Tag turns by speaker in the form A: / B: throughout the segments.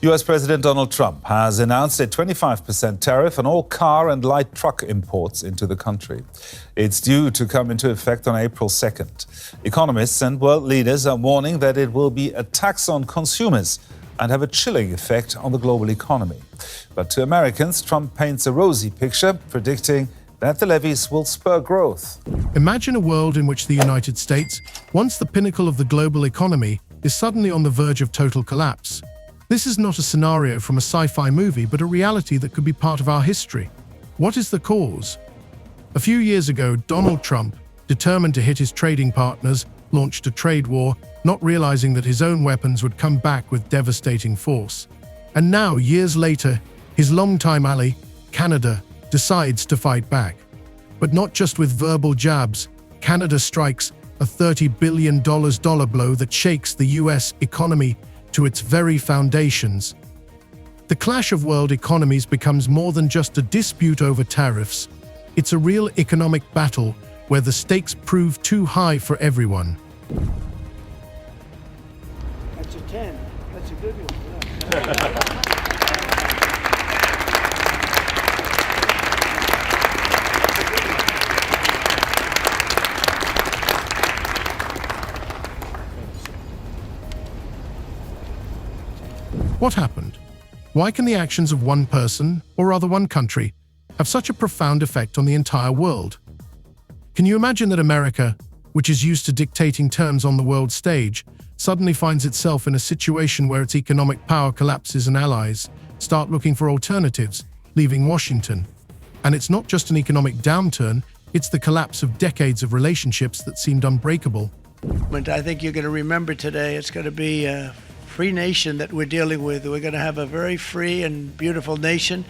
A: US President Donald Trump has announced a 25% tariff on all car and light truck imports into the country. It's due to come into effect on April 2nd. Economists and world leaders are warning that it will be a tax on consumers and have a chilling effect on the global economy. But to Americans, Trump paints a rosy picture, predicting that the levies will spur growth.
B: Imagine a world in which the United States, once the pinnacle of the global economy, is suddenly on the verge of total collapse. This is not a scenario from a sci-fi movie, but a reality that could be part of our history. What is the cause? A few years ago, Donald Trump, determined to hit his trading partners, launched a trade war, not realizing that his own weapons would come back with devastating force. And now, years later, his longtime ally, Canada, decides to fight back. But not just with verbal jabs. Canada strikes a $30 billion dollar blow that shakes the US economy to its very foundations. The clash of world economies becomes more than just a dispute over tariffs. It's a real economic battle where the stakes prove too high for everyone.
C: That's a 10. That's a good one. Yeah.
B: What happened? Why can the actions of one person, or rather one country, have such a profound effect on the entire world? Can you imagine that America, which is used to dictating terms on the world stage, suddenly finds itself in a situation where its economic power collapses and allies start looking for alternatives, leaving Washington? And it's not just an economic downturn, it's the collapse of decades of relationships that seemed unbreakable.
C: I think you're going to remember today, it's going to be a free nation that we're dealing with. We're going to have a very free and beautiful nation.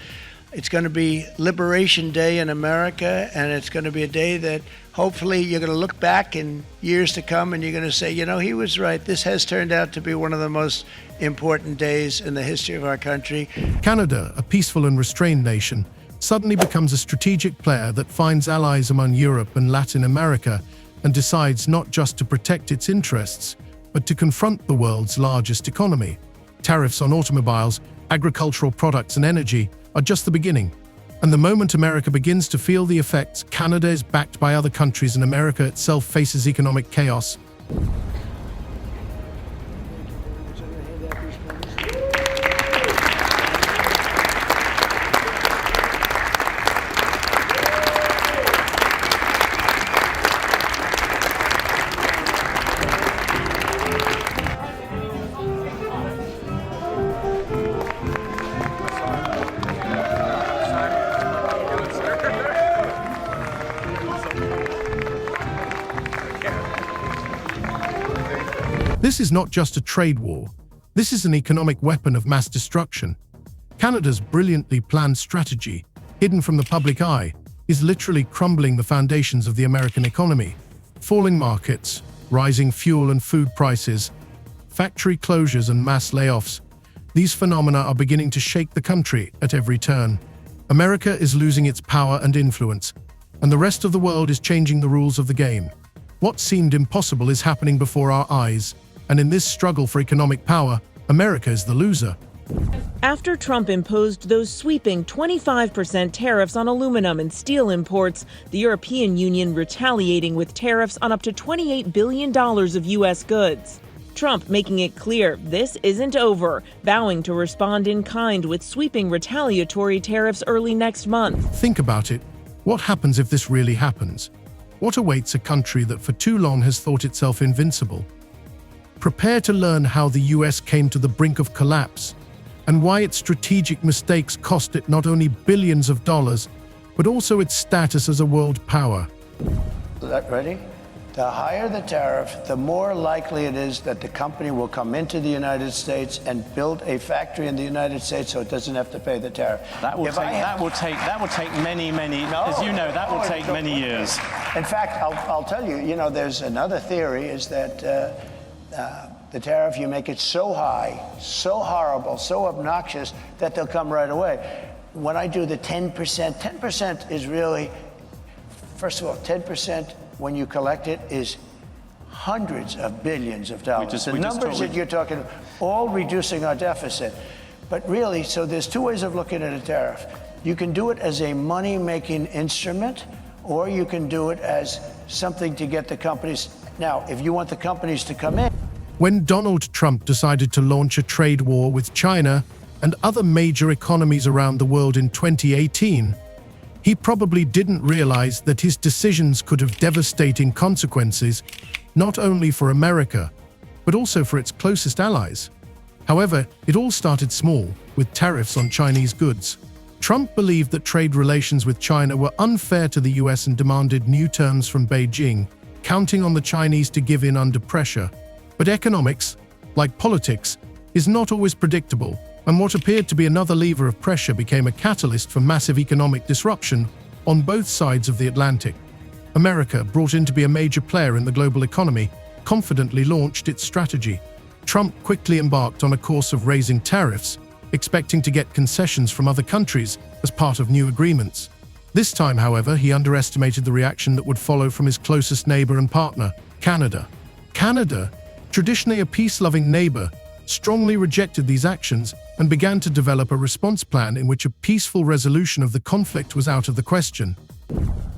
C: It's going to be Liberation Day in America, and it's going to be a day that hopefully you're going to look back in years to come and you're going to say, you know, he was right. This has turned out to be one of the most important days in the history of our country.
B: Canada, a peaceful and restrained nation, suddenly becomes a strategic player that finds allies among Europe and Latin America and decides not just to protect its interests, but to confront the world's largest economy. Tariffs on automobiles, agricultural products, and energy are just the beginning. And the moment America begins to feel the effects, Canada is backed by other countries and America itself faces economic chaos. This is not just a trade war. This is an economic weapon of mass destruction. Canada's brilliantly planned strategy, hidden from the public eye, is literally crumbling the foundations of the American economy. Falling markets, rising fuel and food prices, factory closures and mass layoffs. These phenomena are beginning to shake the country at every turn. America is losing its power and influence, and the rest of the world is changing the rules of the game. What seemed impossible is happening before our eyes. And in this struggle for economic power, America is the loser.
D: After Trump imposed those sweeping 25% tariffs on aluminum and steel imports, the European Union retaliating with tariffs on up to $28 billion of U.S. goods. Trump making it clear this isn't over, vowing to respond in kind with sweeping retaliatory tariffs early next month.
B: Think about it. What happens if this really happens? What awaits a country that for too long has thought itself invincible? Prepare to learn how the US came to the brink of collapse and why its strategic mistakes cost it not only billions of dollars, but also its status as a world power.
C: Ready? The higher the tariff, the more likely it is that the company will come into the United States and build a factory in the United States so it doesn't have to pay the tariff.
E: That will take many, as you know, that will take many years.
C: In fact, I'll tell you, you know, there's another theory is that the tariff, you make it so high, so horrible, so obnoxious that they'll come right away. When I do the 10%, 10% is really, first of all, 10% when you collect it is hundreds of billions of dollars. The numbers that you're talking, all reducing our deficit. But really, so there's two ways of looking at a tariff. You can do it as a money-making instrument, or you can do it as something to get the companies. Now, if you want the companies to come in.
B: When Donald Trump decided to launch a trade war with China and other major economies around the world in 2018, he probably didn't realize that his decisions could have devastating consequences, not only for America, but also for its closest allies. However, it all started small, with tariffs on Chinese goods. Trump believed that trade relations with China were unfair to the US and demanded new terms from Beijing, counting on the Chinese to give in under pressure. But economics, like politics, is not always predictable, and what appeared to be another lever of pressure became a catalyst for massive economic disruption on both sides of the Atlantic. America, brought in to be a major player in the global economy, confidently launched its strategy. Trump quickly embarked on a course of raising tariffs, expecting to get concessions from other countries as part of new agreements. This time, however, he underestimated the reaction that would follow from his closest neighbor and partner, Canada. Canada, traditionally a peace-loving neighbor, strongly rejected these actions and began to develop a response plan in which a peaceful resolution of the conflict was out of the question.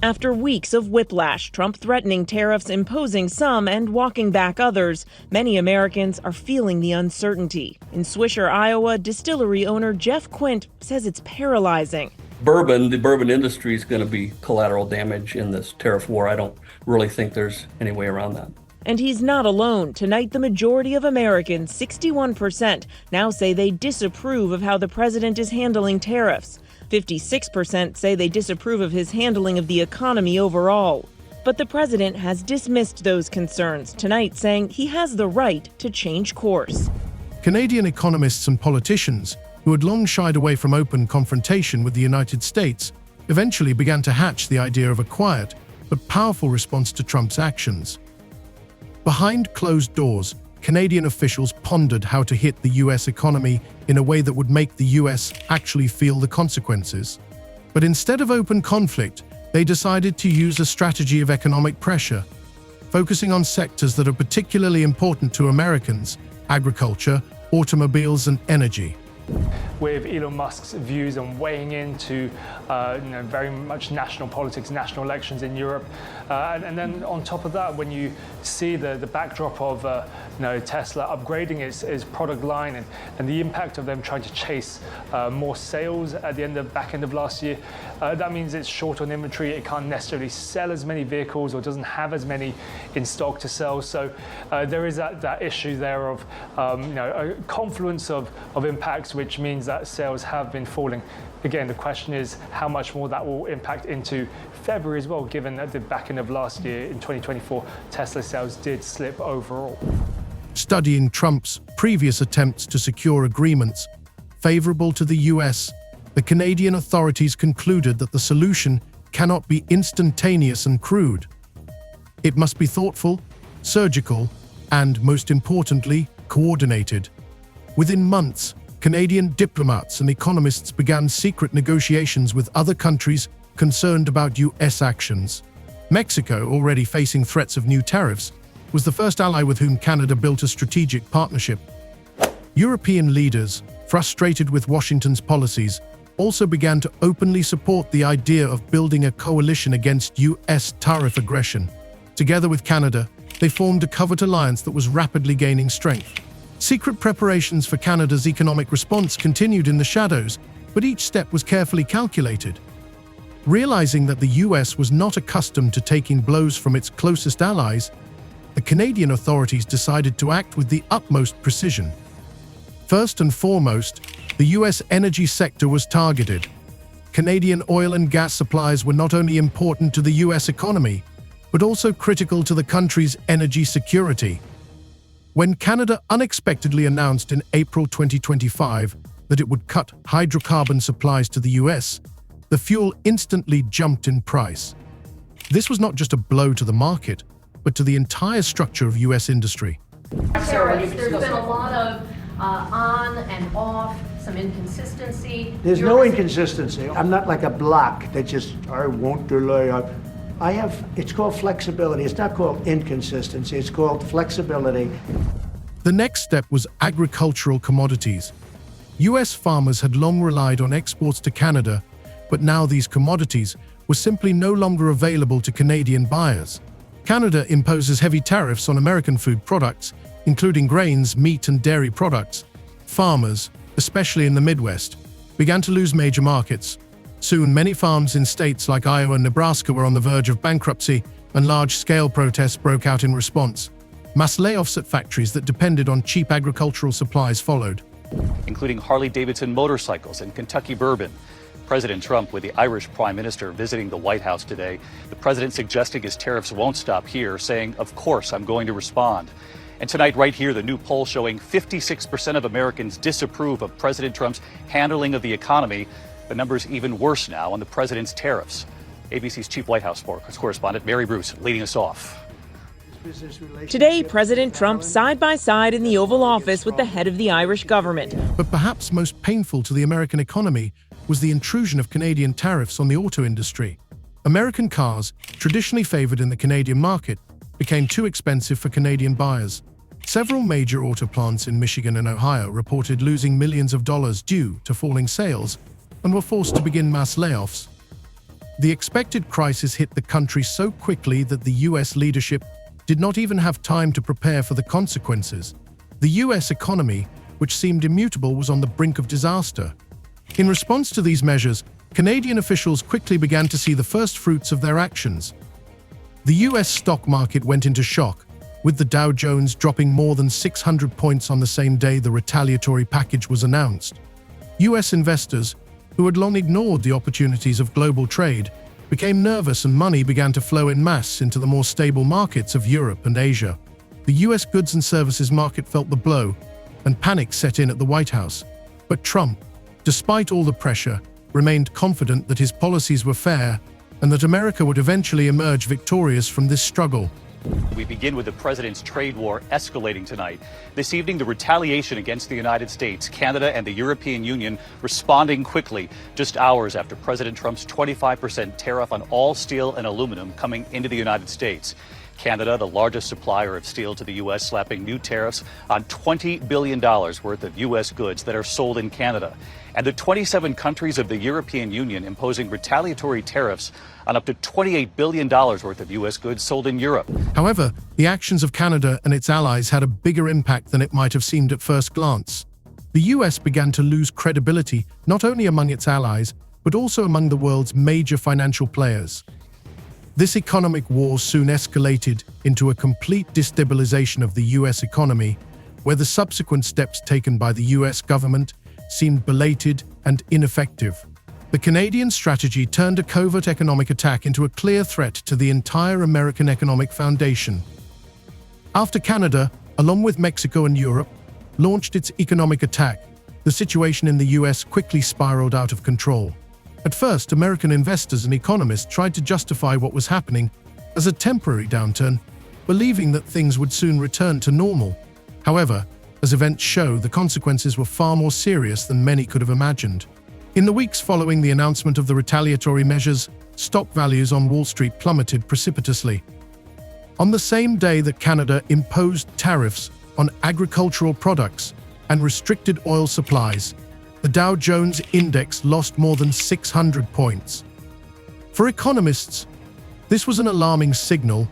D: After weeks of whiplash, Trump threatening tariffs, imposing some, and walking back others, many Americans are feeling the uncertainty. In Swisher, Iowa, distillery owner Jeff Quint says it's paralyzing.
F: The bourbon industry is going to be collateral damage in this tariff war. I don't really think there's any way around that.
D: And he's not alone. Tonight, the majority of Americans, 61%, now say they disapprove of how the president is handling tariffs. 56% say they disapprove of his handling of the economy overall. But the president has dismissed those concerns tonight, saying he has the right to change course.
B: Canadian economists and politicians, who had long shied away from open confrontation with the United States, eventually began to hatch the idea of a quiet but powerful response to Trump's actions. Behind closed doors, Canadian officials pondered how to hit the US economy in a way that would make the US actually feel the consequences. But instead of open conflict, they decided to use a strategy of economic pressure, focusing on sectors that are particularly important to Americans: agriculture, automobiles, and energy.
E: With Elon Musk's views on weighing into very much national politics, national elections in Europe. And then on top of that, when you see the backdrop of Tesla upgrading its product line and the impact of them trying to chase more sales at the back end of last year, that means it's short on inventory. It can't necessarily sell as many vehicles or doesn't have as many in stock to sell. So there is that issue there of a confluence of impacts, which means that sales have been falling. Again, the question is how much more that will impact into February as well, given that the back end of last year in 2024, Tesla sales did slip overall.
B: Studying Trump's previous attempts to secure agreements favorable to the US, the Canadian authorities concluded that the solution cannot be instantaneous and crude. It must be thoughtful, surgical, and, most importantly, coordinated. Within months, Canadian diplomats and economists began secret negotiations with other countries concerned about US actions. Mexico, already facing threats of new tariffs, was the first ally with whom Canada built a strategic partnership. European leaders, frustrated with Washington's policies, also began to openly support the idea of building a coalition against US tariff aggression. Together with Canada, they formed a covert alliance that was rapidly gaining strength. Secret preparations for Canada's economic response continued in the shadows, but each step was carefully calculated. Realizing that the US was not accustomed to taking blows from its closest allies, the Canadian authorities decided to act with the utmost precision. First and foremost, the US energy sector was targeted. Canadian oil and gas supplies were not only important to the US economy, but also critical to the country's energy security. When Canada unexpectedly announced in April 2025 that it would cut hydrocarbon supplies to the US, the fuel instantly jumped in price. This was not just a blow to the market, but to the entire structure of US industry.
G: There's been a lot of on and off, some inconsistency.
C: There's no inconsistency. I'm not like a block that just, I won't delay. It's called flexibility. It's not called inconsistency. It's called flexibility.
B: The next step was agricultural commodities. US farmers had long relied on exports to Canada, but now these commodities were simply no longer available to Canadian buyers. Canada imposes heavy tariffs on American food products, including grains, meat, and dairy products. Farmers, especially in the Midwest, began to lose major markets. Soon, many farms in states like Iowa and Nebraska were on the verge of bankruptcy, and large-scale protests broke out in response. Mass layoffs at factories that depended on cheap agricultural supplies followed,
H: including Harley-Davidson motorcycles and Kentucky bourbon. President Trump with the Irish Prime Minister visiting the White House today. The president suggesting his tariffs won't stop here, saying, "Of course, I'm going to respond." And tonight, right here, the new poll showing 56% of Americans disapprove of President Trump's handling of the economy. The number's even worse now on the president's tariffs. ABC's chief White House correspondent Mary Bruce leading us off.
D: Today, President Trump side by side in the Oval Office with the head of the Irish government.
B: But perhaps most painful to the American economy was the intrusion of Canadian tariffs on the auto industry. American cars, traditionally favored in the Canadian market, became too expensive for Canadian buyers. Several major auto plants in Michigan and Ohio reported losing millions of dollars due to falling sales and were forced to begin mass layoffs. The expected crisis hit the country so quickly that the US leadership did not even have time to prepare for the consequences. The US economy, which seemed immutable, was on the brink of disaster. In response to these measures, Canadian officials quickly began to see the first fruits of their actions. The US stock market went into shock, with the Dow Jones dropping more than 600 points on the same day the retaliatory package was announced. US investors, who had long ignored the opportunities of global trade, became nervous and money began to flow en masse into the more stable markets of Europe and Asia. The US goods and services market felt the blow, and panic set in at the White House. But Trump, despite all the pressure, remained confident that his policies were fair and that America would eventually emerge victorious from this struggle.
H: We begin with the president's trade war escalating tonight. This evening, the retaliation against the United States, Canada, and the European Union responding quickly, just hours after President Trump's 25% tariff on all steel and aluminum coming into the United States. Canada, the largest supplier of steel to the U.S., slapping new tariffs on $20 billion worth of U.S. goods that are sold in Canada. And the 27 countries of the European Union imposing retaliatory tariffs on up to $28 billion worth of U.S. goods sold in Europe.
B: However, the actions of Canada and its allies had a bigger impact than it might have seemed at first glance. The U.S. began to lose credibility not only among its allies, but also among the world's major financial players. This economic war soon escalated into a complete destabilization of the U.S. economy, where the subsequent steps taken by the U.S. government seemed belated and ineffective. The Canadian strategy turned a covert economic attack into a clear threat to the entire American economic foundation. After Canada, along with Mexico and Europe, launched its economic attack, the situation in the U.S. quickly spiraled out of control. At first, American investors and economists tried to justify what was happening as a temporary downturn, believing that things would soon return to normal. However, as events show, the consequences were far more serious than many could have imagined. In the weeks following the announcement of the retaliatory measures, stock values on Wall Street plummeted precipitously. On the same day that Canada imposed tariffs on agricultural products and restricted oil supplies, the Dow Jones Index lost more than 600 points. For economists, this was an alarming signal,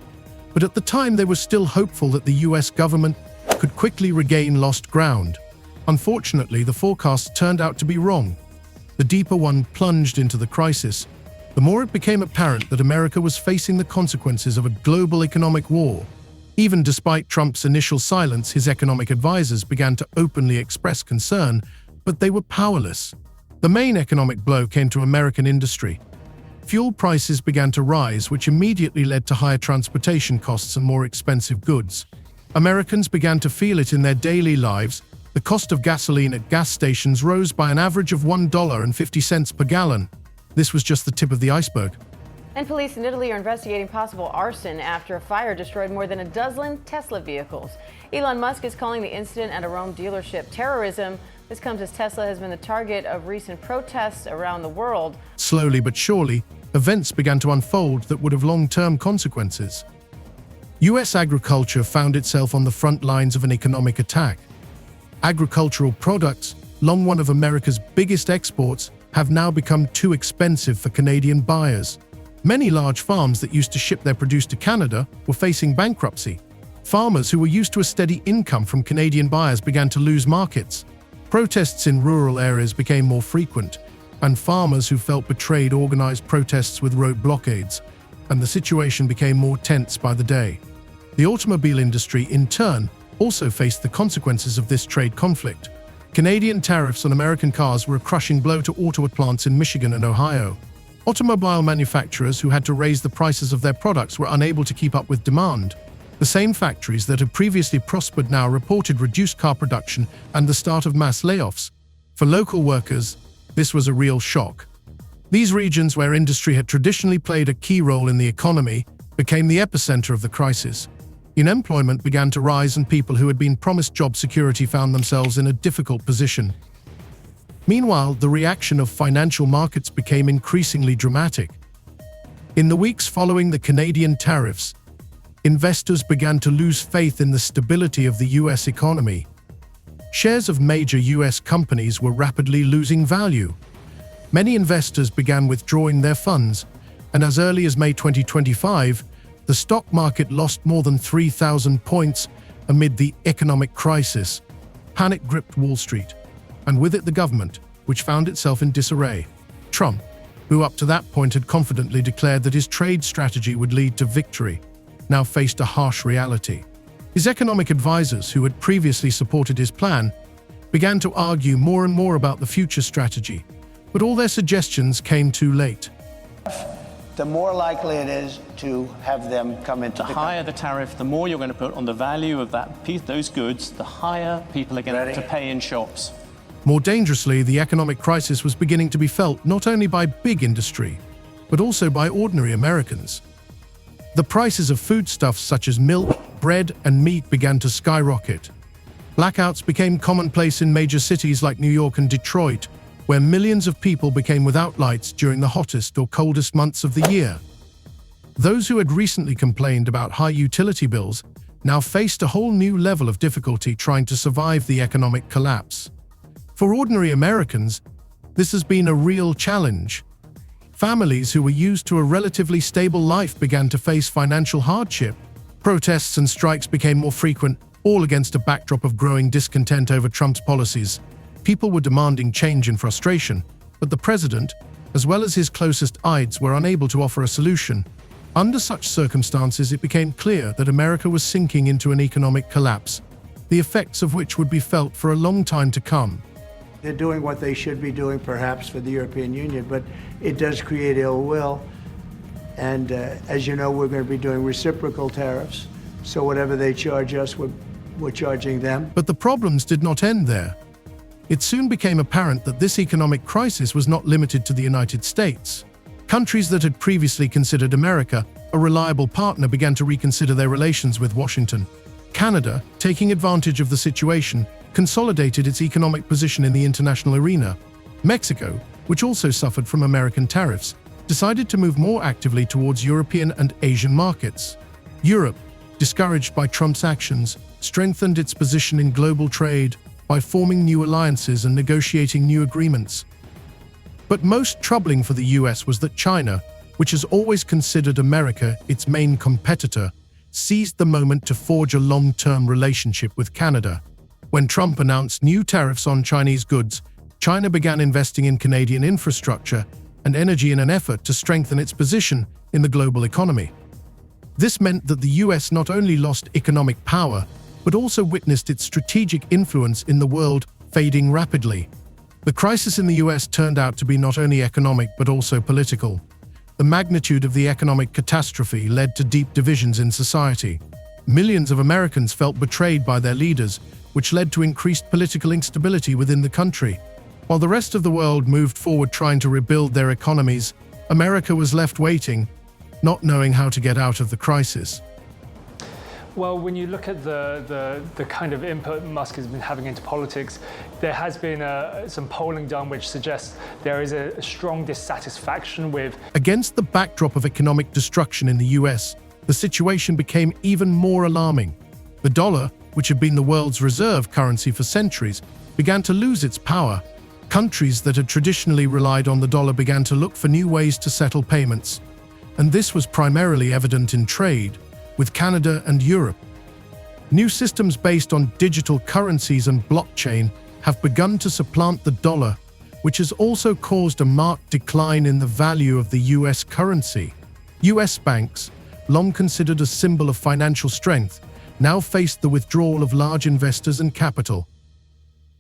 B: but at the time they were still hopeful that the US government could quickly regain lost ground. Unfortunately, the forecasts turned out to be wrong. The deeper one plunged into the crisis, the more it became apparent that America was facing the consequences of a global economic war. Even despite Trump's initial silence, his economic advisors began to openly express concern, but they were powerless. The main economic blow came to American industry. Fuel prices began to rise, which immediately led to higher transportation costs and more expensive goods. Americans began to feel it in their daily lives. The cost of gasoline at gas stations rose by an average of $1.50 per gallon. This was just the tip of the iceberg.
I: And police in Italy are investigating possible arson after a fire destroyed more than a dozen Tesla vehicles. Elon Musk is calling the incident at a Rome dealership terrorism. This comes as Tesla has been the target of recent protests around the world.
B: Slowly but surely, events began to unfold that would have long-term consequences. U.S. agriculture found itself on the front lines of an economic attack. Agricultural products, long one of America's biggest exports, have now become too expensive for Canadian buyers. Many large farms that used to ship their produce to Canada were facing bankruptcy. Farmers who were used to a steady income from Canadian buyers began to lose markets. Protests in rural areas became more frequent, and farmers who felt betrayed organized protests with road blockades, and the situation became more tense by the day. The automobile industry, in turn, also faced the consequences of this trade conflict. Canadian tariffs on American cars were a crushing blow to auto plants in Michigan and Ohio. Automobile manufacturers who had to raise the prices of their products were unable to keep up with demand. The same factories that had previously prospered now reported reduced car production and the start of mass layoffs. For local workers, this was a real shock. These regions, where industry had traditionally played a key role in the economy, became the epicenter of the crisis. Unemployment began to rise, and people who had been promised job security found themselves in a difficult position. Meanwhile, the reaction of financial markets became increasingly dramatic. In the weeks following the Canadian tariffs, investors began to lose faith in the stability of the U.S. economy. Shares of major U.S. companies were rapidly losing value. Many investors began withdrawing their funds, and as early as May 2025, the stock market lost more than 3,000 points amid the economic crisis. Panic gripped Wall Street, and with it the government, which found itself in disarray. Trump, who up to that point had confidently declared that his trade strategy would lead to victory, now faced a harsh reality. His economic advisors, who had previously supported his plan, began to argue more and more about the future strategy, but all their suggestions came too late.
J: The more likely it is to have them come into the
K: higher the tariff, the more you're going to put on the value of that piece, those goods, the higher people are going to pay in shops.
B: More dangerously, the economic crisis was beginning to be felt not only by big industry, but also by ordinary Americans. The prices of foodstuffs such as milk, bread, and meat began to skyrocket. Blackouts became commonplace in major cities like New York and Detroit, where millions of people became without lights during the hottest or coldest months of the year. Those who had recently complained about high utility bills now faced a whole new level of difficulty trying to survive the economic collapse. For ordinary Americans, this has been a real challenge. Families who were used to a relatively stable life began to face financial hardship. Protests and strikes became more frequent, all against a backdrop of growing discontent over Trump's policies. People were demanding change and frustration, but the president, as well as his closest aides, were unable to offer a solution. Under such circumstances, it became clear that America was sinking into an economic collapse, the effects of which would be felt for a long time to come.
C: They're doing what they should be doing, perhaps, for the European Union, but it does create ill will. And as you know, we're going to be doing reciprocal tariffs. So whatever they charge us, we're charging them.
B: But the problems did not end there. It soon became apparent that this economic crisis was not limited to the United States. Countries that had previously considered America a reliable partner began to reconsider their relations with Washington. Canada, taking advantage of the situation, consolidated its economic position in the international arena. Mexico, which also suffered from American tariffs, decided to move more actively towards European and Asian markets. Europe, discouraged by Trump's actions, strengthened its position in global trade by forming new alliances and negotiating new agreements. But most troubling for the US was that China, which has always considered America its main competitor, seized the moment to forge a long-term relationship with Canada. When Trump announced new tariffs on Chinese goods, China began investing in Canadian infrastructure and energy in an effort to strengthen its position in the global economy. This meant that the US not only lost economic power, but also witnessed its strategic influence in the world fading rapidly. The crisis in the US turned out to be not only economic but also political. The magnitude of the economic catastrophe led to deep divisions in society. Millions of Americans felt betrayed by their leaders, which led to increased political instability within the country. While the rest of the world moved forward trying to rebuild their economies, America was left waiting, not knowing how to get out of the crisis.
E: Well, when you look at the kind of input Musk has been having into politics, there has been some polling done which suggests there is a strong dissatisfaction with.
B: Against the backdrop of economic destruction in the US, the situation became even more alarming. The dollar, which had been the world's reserve currency for centuries, began to lose its power. Countries that had traditionally relied on the dollar began to look for new ways to settle payments, and this was primarily evident in trade with Canada and Europe. New systems based on digital currencies and blockchain have begun to supplant the dollar, which has also caused a marked decline in the value of the US currency. US banks, long considered a symbol of financial strength, now faced the withdrawal of large investors and capital.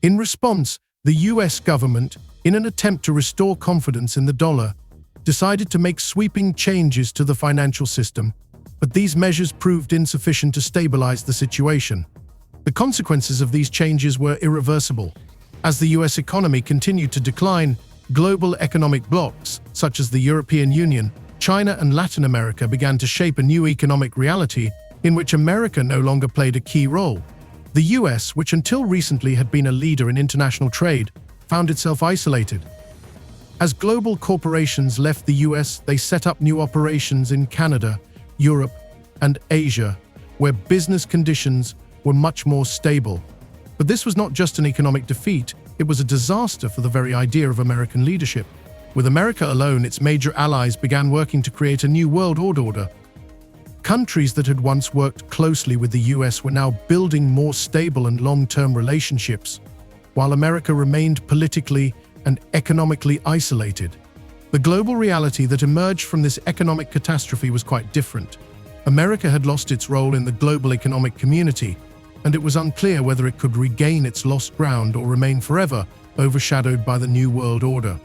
B: In response, the US government, in an attempt to restore confidence in the dollar, decided to make sweeping changes to the financial system, but these measures proved insufficient to stabilize the situation. The consequences of these changes were irreversible. As the US economy continued to decline, global economic blocs, such as the European Union, China, and Latin America began to shape a new economic reality in which America no longer played a key role. The US, which until recently had been a leader in international trade, found itself isolated. As global corporations left the US, they set up new operations in Canada, Europe, and Asia, where business conditions were much more stable. But this was not just an economic defeat, it was a disaster for the very idea of American leadership. With America alone, its major allies began working to create a new world order. Countries that had once worked closely with the US were now building more stable and long-term relationships, while America remained politically and economically isolated. The global reality that emerged from this economic catastrophe was quite different. America had lost its role in the global economic community, and it was unclear whether it could regain its lost ground or remain forever overshadowed by the New World Order.